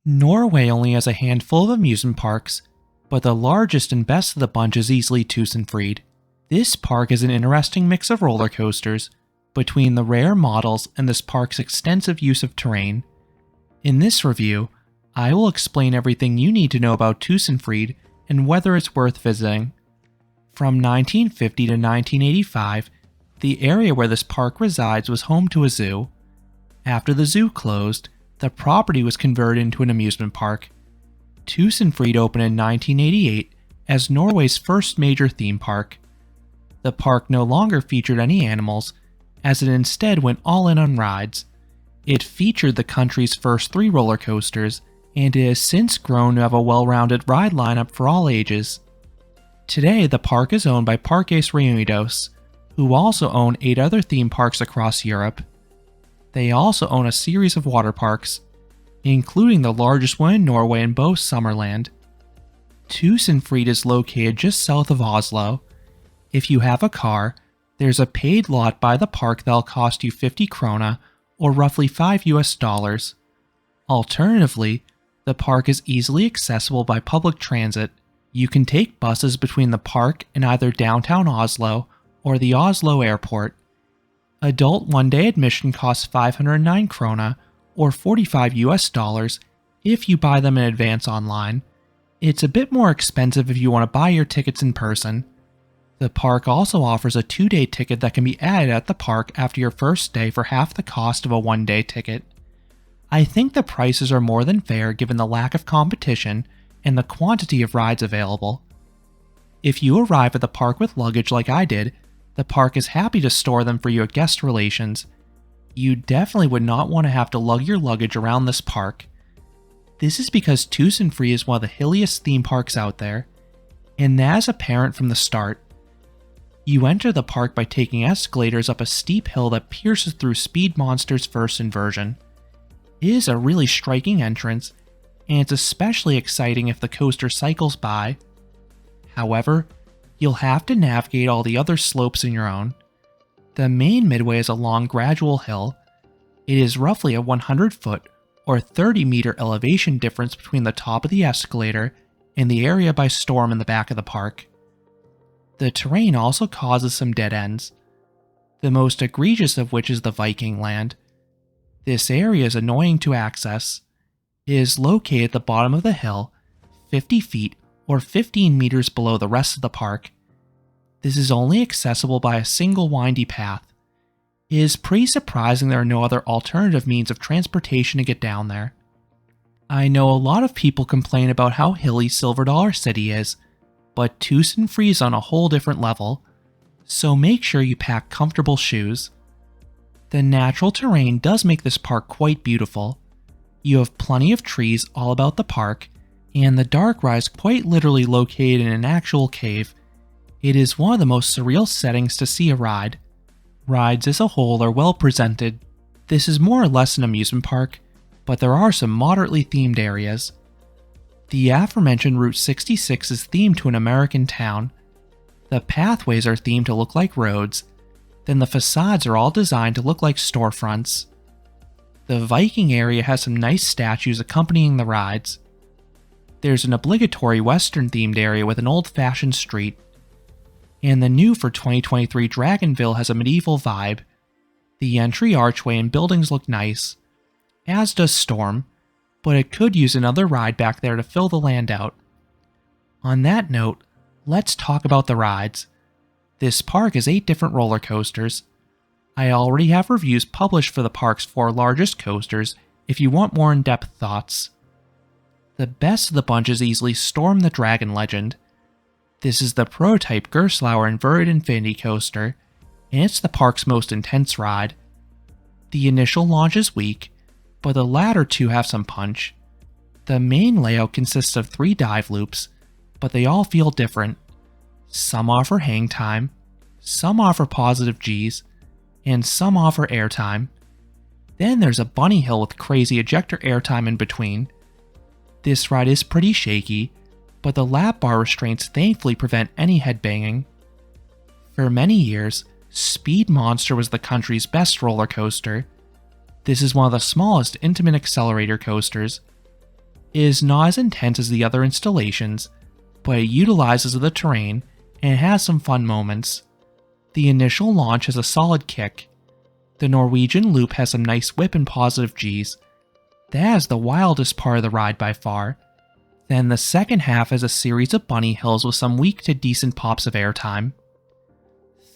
Norway only has a handful of amusement parks, but the largest and best of the bunch is easily Tusenfryd. This park is an interesting mix of roller coasters between the rare models and this park's extensive use of terrain. In this review, I will explain everything you need to know about Tusenfryd and whether it's worth visiting. From 1950 to 1985, the area where this park resides was home to a zoo. After the zoo closed, the property was converted into an amusement park. Tusenfryd opened in 1988 as Norway's first major theme park. The park no longer featured any animals, as it instead went all in on rides. It featured the country's first 3 roller coasters, and it has since grown to have a well-rounded ride lineup for all ages. Today, the park is owned by Parques Reunidos, who also own 8 other theme parks across Europe. They also own a series of water parks, including the largest one in Norway and boasts Summerland. Tusenfryd is located just south of Oslo. If you have a car, there's a paid lot by the park that'll cost you 50 krona, or roughly $5. Alternatively, the park is easily accessible by public transit. You can take buses between the park and either downtown Oslo or the Oslo airport. Adult one-day admission costs 509 krona, or $45 if you buy them in advance online. It's a bit more expensive if you want to buy your tickets in person. The park also offers a 2-day ticket that can be added at the park after your first day for half the cost of a 1-day ticket. I think the prices are more than fair given the lack of competition and the quantity of rides available. If you arrive at the park with luggage like I did, the park is happy to store them for you at guest relations. You definitely would not want to have to lug your luggage around this park. This is because Tusenfryd is one of the hilliest theme parks out there, and that is apparent from the start. You enter the park by taking escalators up a steep hill that pierces through Speed Monster's first inversion. It is a really striking entrance, and it's especially exciting if the coaster cycles by. However, you'll have to navigate all the other slopes on your own. The main midway is a long gradual hill. It is roughly a 100-foot or 30-meter elevation difference between the top of the escalator and the area by Storm in the back of the park. The terrain also causes some dead ends, the most egregious of which is the Viking Land. This area is annoying to access. It is located at the bottom of the hill, 50 feet or 15 meters below the rest of the park. This is only accessible by a single windy path. It is pretty surprising there are no other alternative means of transportation to get down there. I know a lot of people complain about how hilly Silver Dollar City is, but Tusenfryd is on a whole different level, so make sure you pack comfortable shoes. The natural terrain does make this park quite beautiful. You have plenty of trees all about the park, and the dark ride is quite literally located in an actual cave. It is one of the most surreal settings to see a ride. Rides as a whole are well presented. This is more or less an amusement park, but there are some moderately themed areas. The aforementioned Route 66 is themed to an American town. The pathways are themed to look like roads, then the facades are all designed to look like storefronts. The Viking area has some nice statues accompanying the rides. There's an obligatory Western-themed area with an old-fashioned street. And the new for 2023 Dragonville has a medieval vibe. The entry archway and buildings look nice, as does Storm, but it could use another ride back there to fill the land out. On that note, let's talk about the rides. This park has 8 different roller coasters. I already have reviews published for the park's 4 largest coasters if you want more in-depth thoughts. The best of the bunch is easily Storm the Dragon Legend. This is the prototype Gerstlauer inverted infinity coaster, and it's the park's most intense ride. The initial launch is weak, but the latter 2 have some punch. The main layout consists of 3 dive loops, but they all feel different. Some offer hang time, some offer positive Gs, and some offer airtime. Then there's a bunny hill with crazy ejector airtime in between. This ride is pretty shaky, but the lap bar restraints thankfully prevent any headbanging. For many years, Speed Monster was the country's best roller coaster. This is one of the smallest intimate accelerator coasters. It is not as intense as the other installations, but it utilizes the terrain and has some fun moments. The initial launch has a solid kick. The Norwegian loop has some nice whip and positive Gs. That is the wildest part of the ride by far. Then the second half has a series of bunny hills with some weak to decent pops of airtime.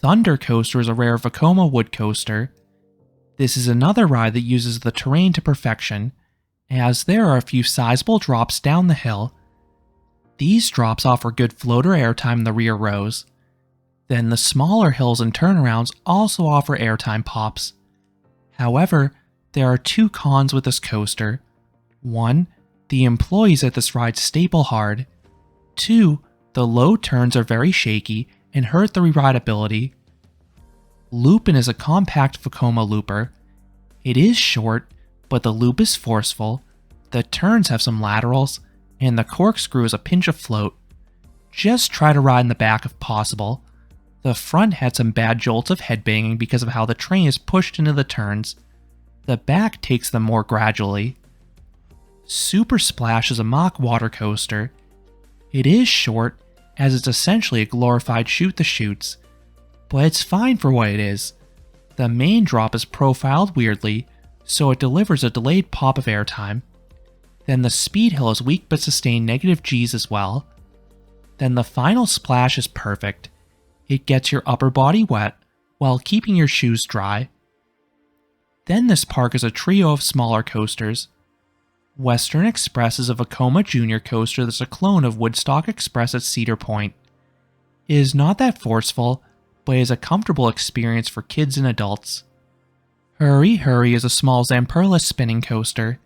Thunder Coaster is a rare Vekoma wood coaster. This is another ride that uses the terrain to perfection, as there are a few sizable drops down the hill. These drops offer good floater airtime in the rear rows. Then the smaller hills and turnarounds also offer airtime pops. However, there are two cons with this coaster. 1. The employees at this ride staple hard. 2. The low turns are very shaky and hurt the re-rideability. Lupin is a compact Vekoma looper. It is short, but the loop is forceful, the turns have some laterals, and the corkscrew is a pinch of float. Just try to ride in the back if possible. The front had some bad jolts of headbanging because of how the train is pushed into the turns. The back takes them more gradually. Super Splash is a mock water coaster. It is short, as it's essentially a glorified shoot the chutes, but it's fine for what it is. The main drop is profiled weirdly, so it delivers a delayed pop of airtime. Then the speed hill is weak but sustained negative Gs as well. Then the final splash is perfect. It gets your upper body wet while keeping your shoes dry. Then this park is a trio of smaller coasters. Western Express is a Vekoma Junior coaster that's a clone of Woodstock Express at Cedar Point. It is not that forceful, but it is a comfortable experience for kids and adults. Hurry Hurry is a small Zamperla spinning coaster.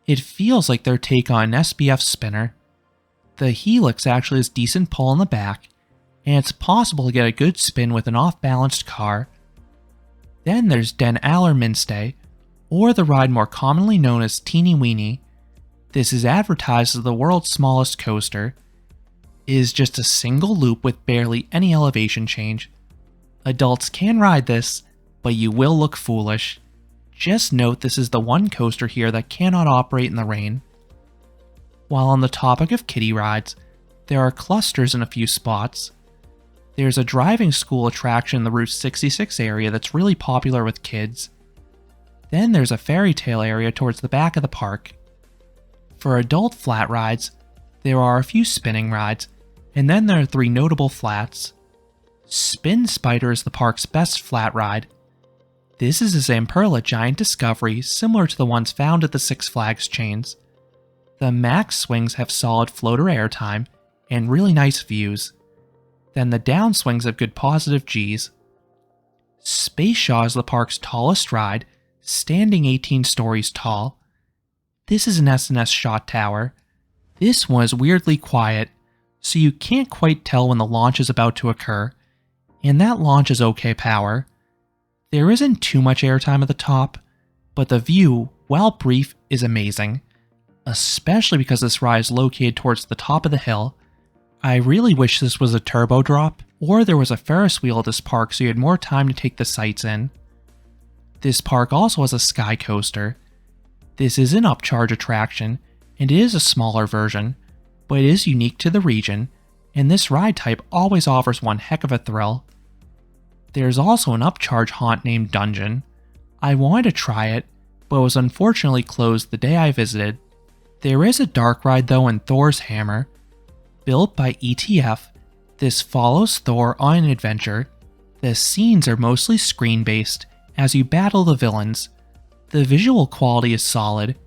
It feels like their take on an SBF spinner. The Helix actually has decent pull in the back, and it's possible to get a good spin with an off-balanced car. Then there's Den Allerminste, or the ride more commonly known as Teeny Weeny. This is advertised as the world's smallest coaster. It is just a single loop with barely any elevation change. Adults can ride this, but you will look foolish. Just note this is the one coaster here that cannot operate in the rain. While on the topic of kiddie rides, there are clusters in a few spots. There's a driving school attraction in the Route 66 area that's really popular with kids. Then there's a fairy tale area towards the back of the park. For adult flat rides, there are a few spinning rides, and then there are 3 notable flats. Spin Spider is the park's best flat ride. This is a Zamperla giant discovery similar to the ones found at the Six Flags chains. The max swings have solid floater airtime and really nice views. Then the down swings have good positive Gs. Space Shaw is the park's tallest ride, standing 18 stories tall. This is an SNS shot tower. This one is weirdly quiet, so you can't quite tell when the launch is about to occur, and that launch is okay power. There isn't too much airtime at the top, but the view, while brief, is amazing, especially because this ride is located towards the top of the hill. I really wish this was a turbo drop, or there was a Ferris wheel at this park so you had more time to take the sights in. This park also has a sky coaster. This is an upcharge attraction, and it is a smaller version, but it is unique to the region, and this ride type always offers one heck of a thrill. There's also an upcharge haunt named Dungeon. I wanted to try it, but it was unfortunately closed the day I visited. There is a dark ride though in Thor's Hammer. Built by ETF, this follows Thor on an adventure. The scenes are mostly screen-based as you battle the villains. The visual quality is solid,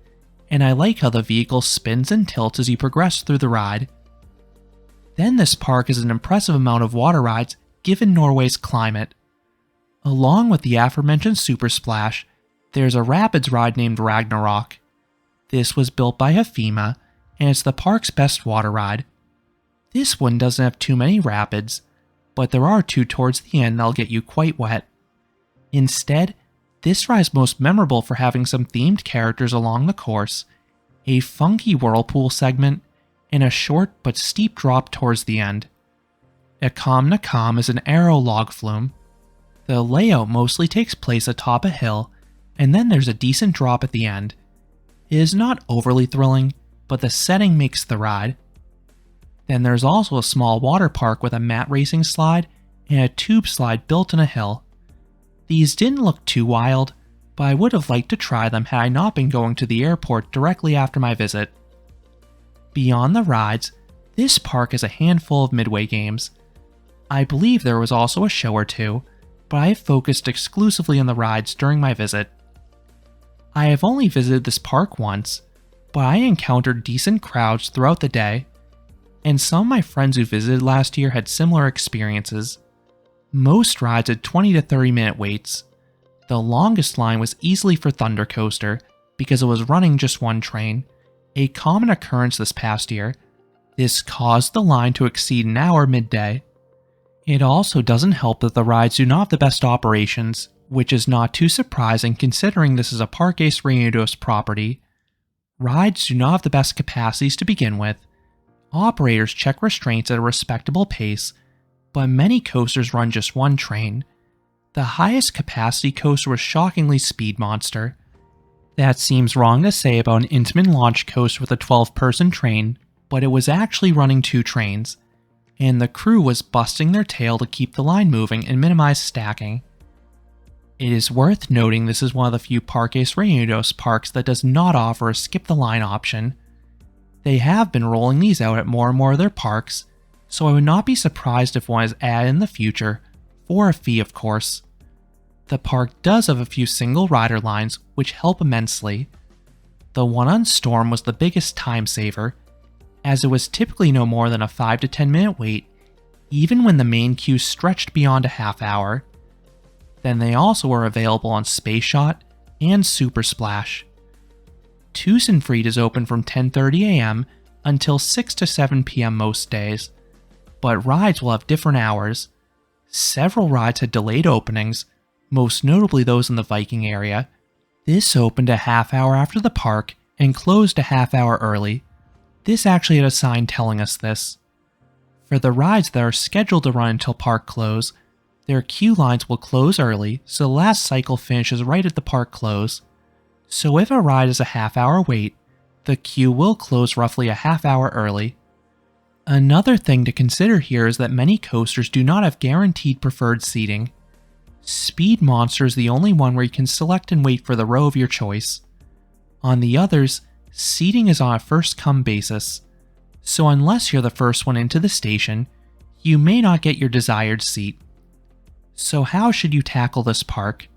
and I like how the vehicle spins and tilts as you progress through the ride. Then this park has an impressive amount of water rides given Norway's climate. Along with the aforementioned Super Splash, there's a rapids ride named Ragnarok. This was built by Hafima, and it's the park's best water ride. This one doesn't have too many rapids, but there are 2 towards the end that'll get you quite wet. Instead, this ride is most memorable for having some themed characters along the course, a funky whirlpool segment, and a short but steep drop towards the end. Ekam Nakam is an aero log flume. The layout mostly takes place atop a hill, and then there's a decent drop at the end. It is not overly thrilling, but the setting makes the ride. Then there's also a small water park with a mat racing slide and a tube slide built in a hill. These didn't look too wild, but I would have liked to try them had I not been going to the airport directly after my visit. Beyond the rides, this park has a handful of midway games. I believe there was also a show or two, but I have focused exclusively on the rides during my visit. I have only visited this park once, but I encountered decent crowds throughout the day, and some of my friends who visited last year had similar experiences. Most rides had 20 to 30 minute waits. The longest line was easily for Thunder Coaster because it was running just one train, a common occurrence this past year. This caused the line to exceed an hour midday. It also doesn't help that the rides do not have the best operations, which is not too surprising considering this is a Parques Reunidos property. Rides do not have the best capacities to begin with. Operators check restraints at a respectable pace, but many coasters run just one train. The highest capacity coaster was shockingly Speed Monster. That seems wrong to say about an Intamin launch coaster with a 12-person train, but it was actually running two trains, and the crew was busting their tail to keep the line moving and minimize stacking. It is worth noting this is one of the few Parques Reunidos parks that does not offer a skip-the-line option. They have been rolling these out at more and more of their parks, so I would not be surprised if one is added in the future, for a fee of course. The park does have a few single rider lines, which help immensely. The one on Storm was the biggest time saver, as it was typically no more than a 5 to 10 minute wait, even when the main queue stretched beyond a half hour. Then they also were available on Space Shot and Super Splash. Tusenfried is open from 10:30 a.m. until 6 to 7 p.m. most days, but rides will have different hours. Several rides had delayed openings, most notably those in the Viking area. This opened a half hour after the park and closed a half hour early. This actually had a sign telling us this. For the rides that are scheduled to run until park close, their queue lines will close early, so the last cycle finishes right at the park close. So if a ride is a half hour wait, the queue will close roughly a half hour early. Another thing to consider here is that many coasters do not have guaranteed preferred seating. Speed Monster is the only one where you can select and wait for the row of your choice. On the others, seating is on a first-come basis, so unless you're the first one into the station, you may not get your desired seat. So how should you tackle this park?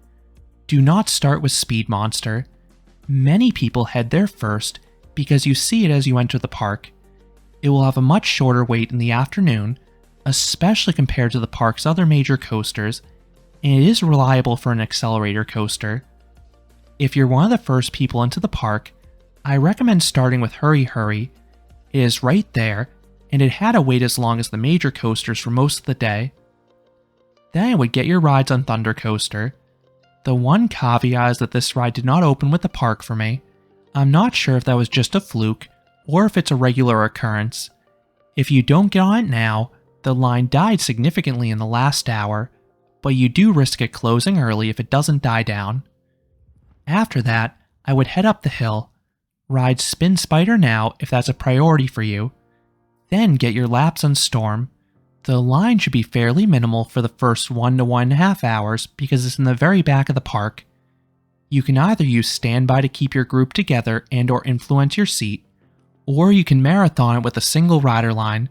Do not start with Speed Monster. Many people head there first because you see it as you enter the park. It will have a much shorter wait in the afternoon, especially compared to the park's other major coasters, and it is reliable for an accelerator coaster. If you're one of the first people into the park, I recommend starting with Hurry Hurry. It is right there, and it had a wait as long as the major coasters for most of the day. Then I would get your rides on Thunder Coaster. The one caveat is that this ride did not open with the park for me. I'm not sure if that was just a fluke, or if it's a regular occurrence. If you don't get on it now, the line died significantly in the last hour, but you do risk it closing early if it doesn't die down. After that, I would head up the hill. Ride Spin Spider now if that's a priority for you. Then get your laps on Storm. The line should be fairly minimal for the first 1 to 1.5 hours because it's in the very back of the park. You can either use standby to keep your group together and or influence your seat, or you can marathon it with a single rider line.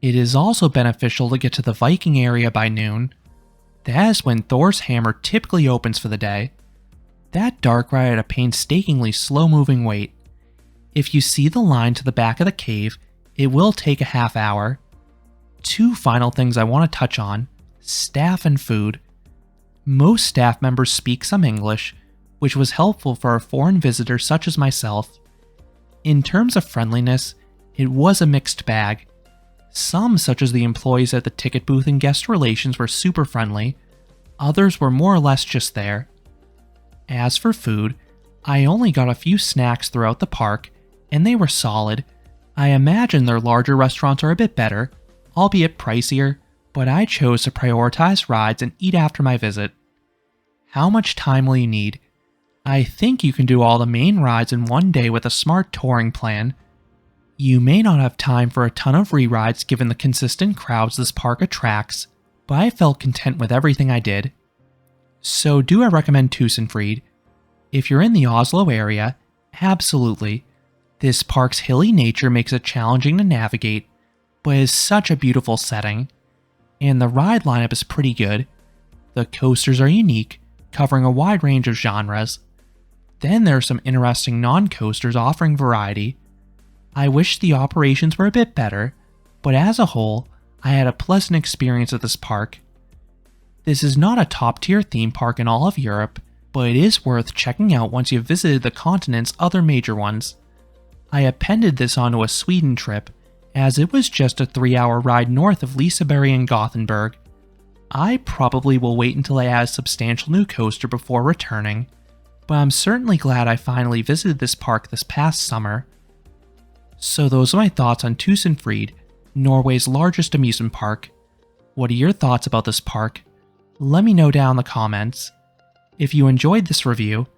It is also beneficial to get to the Viking area by noon. That is when Thor's Hammer typically opens for the day. That dark ride had a painstakingly slow-moving wait. If you see the line to the back of the cave, it will take a half hour. Two final things I want to touch on: staff and food. Most staff members speak some English, which was helpful for a foreign visitor such as myself. In terms of friendliness, it was a mixed bag. Some, such as the employees at the ticket booth and guest relations, were super friendly. Others were more or less just there. As for food, I only got a few snacks throughout the park, and they were solid. I imagine their larger restaurants are a bit better, albeit pricier, but I chose to prioritize rides and eat after my visit. How much time will you need? I think you can do all the main rides in one day with a smart touring plan, You may not have time for a ton of re-rides given the consistent crowds this park attracts, but I felt content with everything I did. So do I recommend Tusenfryd? If you're in the Oslo area, absolutely. This park's hilly nature makes it challenging to navigate, but is such a beautiful setting. And the ride lineup is pretty good. The coasters are unique, covering a wide range of genres. Then there are some interesting non-coasters offering variety. I wish the operations were a bit better, but as a whole, I had a pleasant experience at this park. This is not a top-tier theme park in all of Europe, but it is worth checking out once you've visited the continent's other major ones. I appended this onto a Sweden trip, as it was just a 3-hour ride north of Liseberg and Gothenburg. I probably will wait until I add a substantial new coaster before returning, but I'm certainly glad I finally visited this park this past summer. So those are my thoughts on Tusenfryd, Norway's largest amusement park. What are your thoughts about this park? Let me know down in the comments. If you enjoyed this review,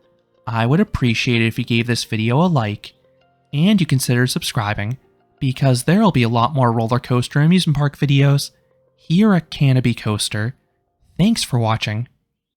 I would appreciate it if you gave this video a like, and you consider subscribing, because there will be a lot more roller coaster and amusement park videos here at Canopy Coaster. Thanks for watching.